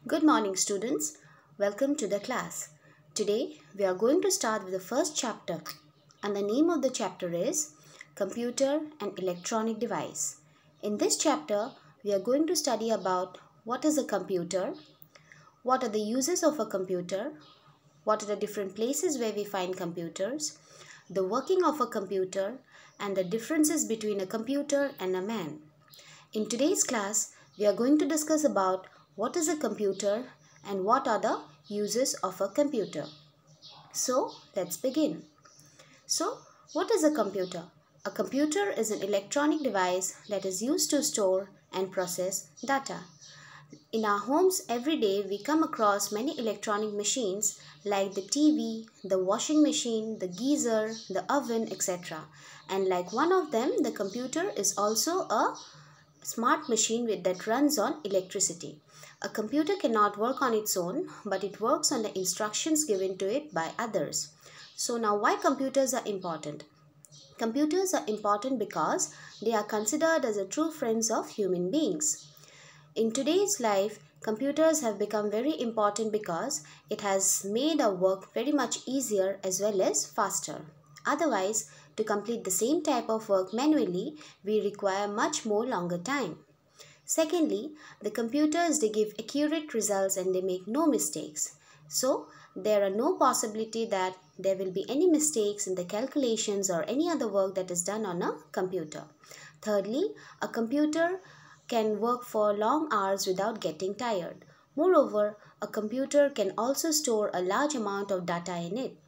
Good morning, students. Welcome to the class. Today we are going to start with the first chapter, and the name of the chapter is Computer and Electronic Device. In this chapter, we are going to study about what is a computer, what are the uses of a computer, what are the different places where we find computers, the working of a computer, and the differences between a computer and a man. In today's class, we are going to discuss about what is a computer and what are the uses of a computer. So, let's begin. So, what is a computer? A computer is an electronic device that is used to store and process data. In our homes every day, we come across many electronic machines like the TV, the washing machine, the geyser, the oven, etc. And like one of them, the computer is also a smart machine that runs on electricity. A computer cannot work on its own, but it works on the instructions given to it by others. So now, why computers are important? Computers are important because they are considered as the true friends of human beings. In today's life, computers have become very important because it has made our work very much easier as well as faster. Otherwise, to complete the same type of work manually, we require much more longer time. Secondly, the computers, they give accurate results and they make no mistakes. So, there are no possibility that there will be any mistakes in the calculations or any other work that is done on a computer. Thirdly, a computer can work for long hours without getting tired. Moreover, a computer can also store a large amount of data in it.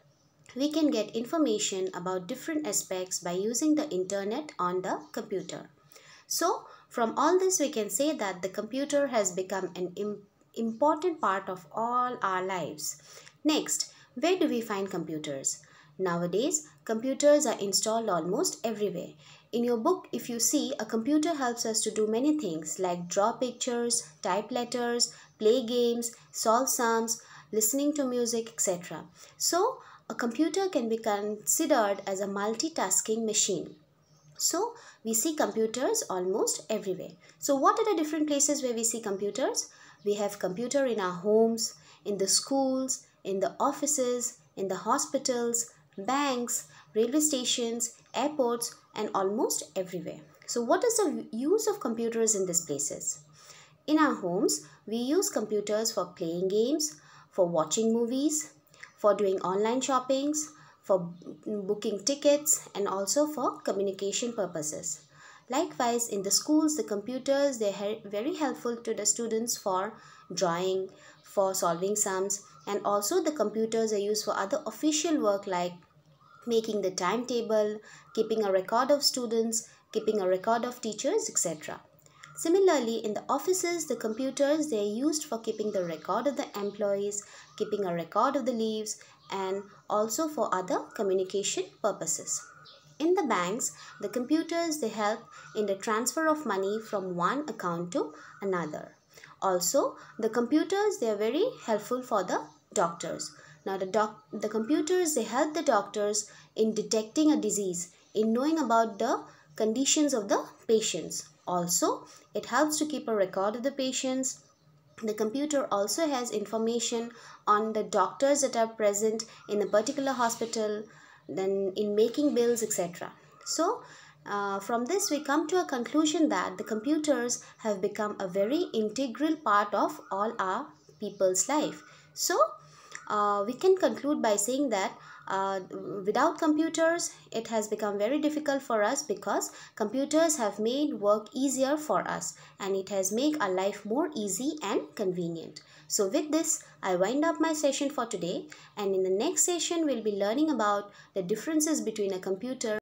We can get information about different aspects by using the internet on the computer. So, from all this we can say that the computer has become an important part of all our lives. Next, where do we find computers? Nowadays, computers are installed almost everywhere. In your book, if you see, a computer helps us to do many things like draw pictures, type letters, play games, solve sums, listening to music, etc. So, a computer can be considered as a multitasking machine. So, we see computers almost everywhere. So, what are the different places where we see computers? We have computer in our homes, in the schools, in the offices, in the hospitals, banks, railway stations, airports, and almost everywhere. So, what is the use of computers in these places? In our homes, we use computers for playing games, for watching movies, for doing online shoppings, for booking tickets, and also for communication purposes. Likewise, in the schools, the computers, they are very helpful to the students for drawing, for solving sums, and also the computers are used for other official work like making the timetable, keeping a record of students, keeping a record of teachers, etc. Similarly, in the offices, the computers, they are used for keeping the record of the employees, keeping a record of the leaves, and also for other communication purposes. In the banks, the computers, they help in the transfer of money from one account to another. Also, the computers, they are very helpful for the doctors. Now, the computers, they help the doctors in detecting a disease, in knowing about the conditions of the patients. Also, it helps to keep a record of the patients. The computer also has information on the doctors that are present in a particular hospital, then in making bills, etc. So, from this we come to a conclusion that the computers have become a very integral part of all our people's life. So, we can conclude by saying that without computers, it has become very difficult for us because computers have made work easier for us and it has made our life more easy and convenient. So with this, I wind up my session for today, and in the next session, we'll be learning about the differences between a computer